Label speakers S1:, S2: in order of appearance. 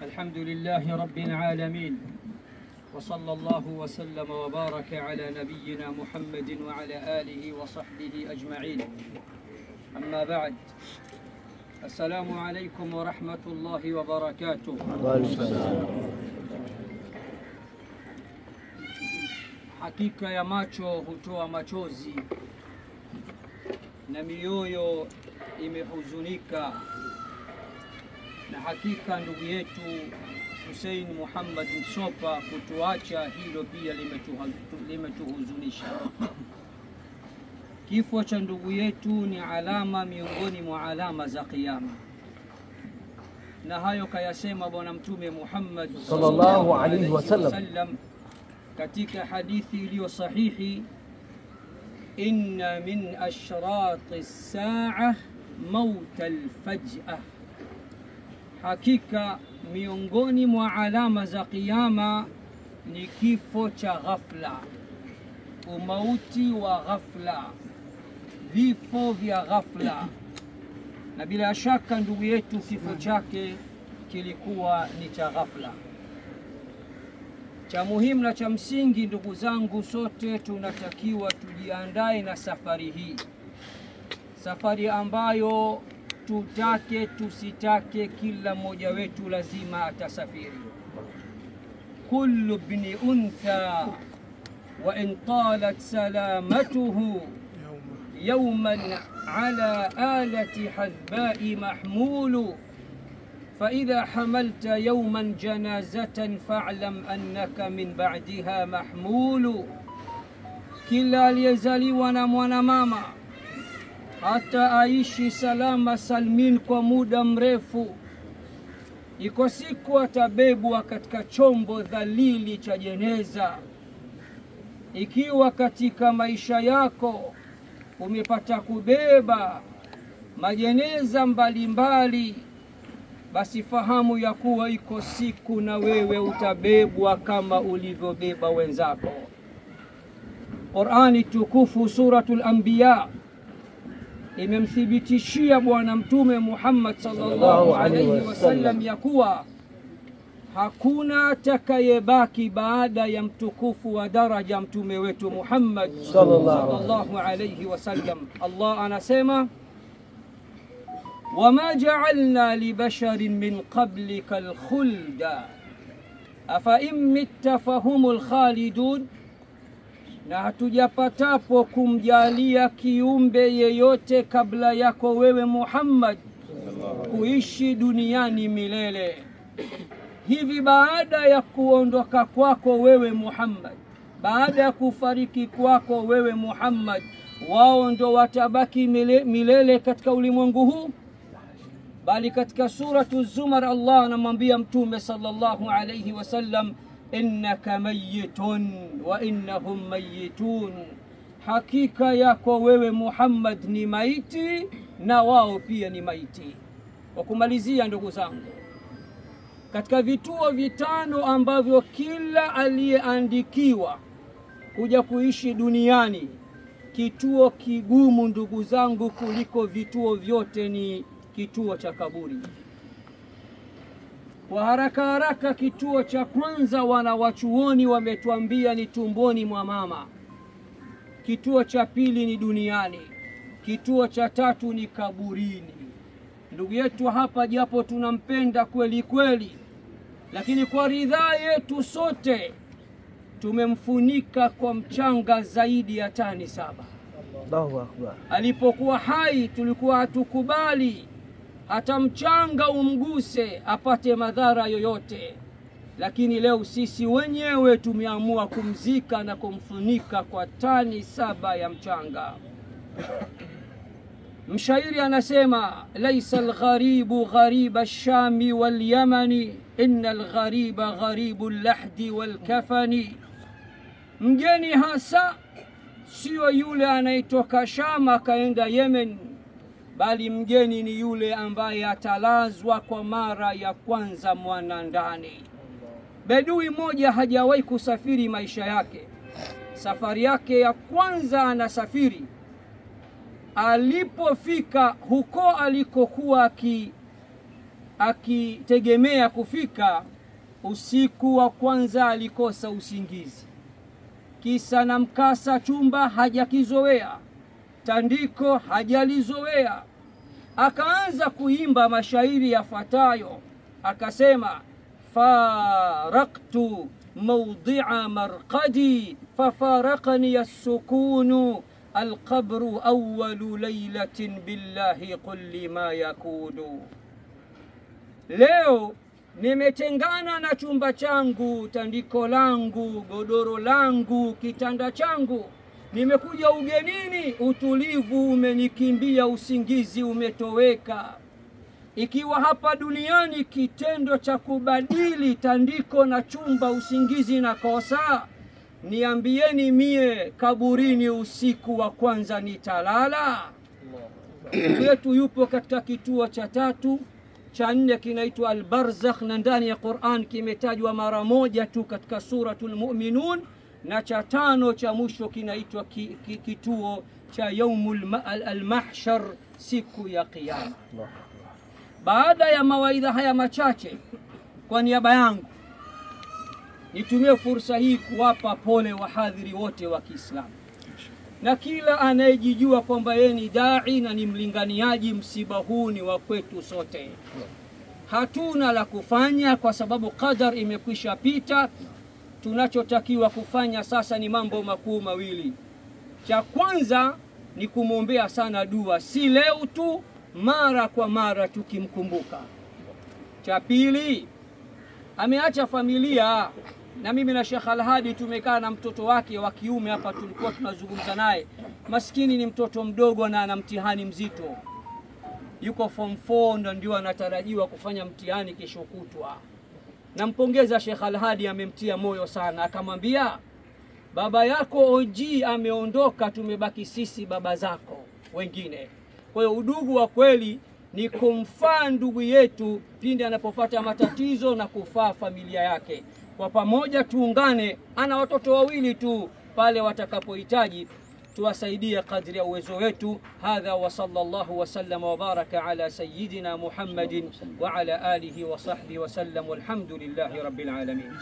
S1: الحمد لله رب العالمين، وصلى الله وسلم وبارك على نبينا محمد وعلى آله وصحبه أجمعين. أما بعد، السلام عليكم ورحمة الله وبركاته. Hakika ya macho hutoa machozi na mioyo imehuzunika, na hakika ndugu yetu Hussein Muhammad Msopa kutuacha, hilo pia limetuhuzunisha. Kifo cha ndugu yetu ni alama miongoni mwa alama za kiyama, na hayo kayasema bwana Mtume Muhammad sallallahu alaihi wasallam katika hadithi iliyo sahihi: inna min ashrati as-sa'a maut al-faj'ah, hakika miongoni mwa alama za kiyama ni kifo cha ghafla, umauti wa ghafla, vifo vya ghafla. Na bila shaka ndugu yetu kifo chake kilikuwa ni cha ghafla. Cha muhimu na cha msingi, ndugu zangu, sote tunatakiwa tujiandae na safari hii, safari ambayo tutake tusitake kila mmoja wetu lazima atasafiri. Kullu ibn untha wa in talat salamatuhu yawman ala alati hadba'i mahmulu, فإذا حملت يوما جنازة فاعلم أنك من بعدها محمول. Kila aliyezaliwa na mwanamama hata aishi salama salmin kwa muda mrefu, iko siku atabebwa katika chombo dhalili cha jeneza. Ikiwa katika maisha yako umepata kubeba majeneza mbalimbali, basi fahamu ya kuwa iko siku na wewe utabebwa kama ulivyobeba wenzako. Qur'ani tukufu suratul Anbiya imemthibitishia bwana Mtume Muhammad sallallahu alaihi wasallam ya kuwa hakuna atakayebaki baada ya mtukufu wa daraja mtume wetu Muhammad sallallahu alaihi wasallam. Allah anasema: وما جعلنا لبشر من قبلك الخلد أفإن مت فهم الخالدون, na hatujapatapo kumjalia kiumbe yeyote kabla yako wewe Muhammad kuishi duniani milele. Hivi baada ya kuondoka kwako wewe Muhammad, baada ya kufariki kwako wewe Muhammad, wao ndo watabaki milele katika ulimwengu huu? Bali katika suratu Zumar Allah anamwambia Mtume sallallahu alayhi wasallam: innaka mayyitun wa innahum mayyitun, hakika yako wewe Muhammad ni maiti na wao pia ni maiti. Kwa kumalizia, ndugu zangu, katika vituo vitano ambavyo kila aliyeandikiwa kuja kuishi duniani, kituo kigumu ndugu zangu kuliko vituo vyote ni kituo cha kaburi. Kwa haraka haraka, kituo cha kwanza wanawachuoni wametuambia ni tumboni mwa mama. Kituo cha pili ni duniani. Kituo cha tatu ni kaburini. Ndugu yetu hapa, japo tunampenda kweli kweli, lakini kwa ridhaa yetu sote tumemfunika kwa mchanga zaidi ya tani 7.
S2: Allahu Akbar.
S1: Alipokuwa hai tulikuwa hatukubali hata mchanga umguse apate madhara yoyote, lakini leo sisi wenyewe tumeamua kumzika na kumfunika kwa tani 7 ya mchanga. Mshairi anasema: laisa algharibu ghariba ash-shami wal-yamani, inna alghariba gharibu al-lahdi wal-kafani. Mgeni hasa sio yule anayetoka Shama kaenda Yemen, bali mgeni ni yule ambaye atalazwa kwa mara ya kwanza mwanandani. Bedui moja hajawahi kusafiri maisha yake. Safari yake ya kwanza anasafiri, alipofika huko alikokuwa akitegemea kufika usiku wa kwanza alikosa usingizi. Kisa na mkasa, chumba hajakizoea, tandiko hajalizoea. Akaanza kuimba mashairi yafuatayo, akasema: faraktu mawdi'a marqadi fafaraqani as-sukunu alqabru awwalu laylatin billahi qul lima yakunu. Leo nimetengana na chumba changu, tandiko langu, godoro langu, kitanda changu. Nimekuja ugenini, utulivu umenikimbia, usingizi umetoweka. Ikiwa hapa duniani kitendo cha kubadili tandiko na chumba usingizi na kosa, niambieni mie kaburini usiku wa kwanza nitalala? Yetu yupo katika kituo cha 3, cha 4 kinaitwa al-barzakh, na ndani ya Qur'an kimetajwa mara moja tu katika suratul Mu'minun, na cha 5 cha mwisho kinaitwa kituo cha yaumul al-mahshar, siku ya kiyama. Baada ya mawaidha haya machache, kwa niaba yangu nitumie fursa hii kuwapa pole wahadhiri wote wa Kiislamu na kila anayejijua kwamba yeye ni dai na ni mlinganiaji. Msiba huu ni wa kwetu sote, hatuna la kufanya kwa sababu qadar imekwisha pita. Tunachotakiwa kufanya sasa ni mambo makuu mawili. Cha kwanza ni kumwombea sana dua, si leo tu, mara kwa mara tukimkumbuka. Cha pili, ameacha familia, na mimi na Sheikh Al-Hadi tumekaa na mtoto wake wa kiume hapa, tulikuwa tunazungumza naye. Maskini ni mtoto mdogo na ana mtihani mzito, yuko form 4 ndio anatarajiwa kufanya mtihani kesho kutwa. Nampongeza Sheikh Al-Hadi, amemtia moyo sana, akamwambia baba yako OG ameondoka, tumebaki sisi baba zako wengine. Kwa hiyo udugu wa kweli ni kumfaa ndugu yetu pindi anapopata matatizo na kufaa familia yake. Kwa pamoja tuungane, ana watoto 2 tu, pale watakapohitaji tuwasaidie kadri ya uwezo wetu. Hadha wa sallallahu wa sallam wa baraka ala sayyidina Muhammadin wa ala alihi wa sahbihi wa sallam, walhamdulillahi rabbil alamin.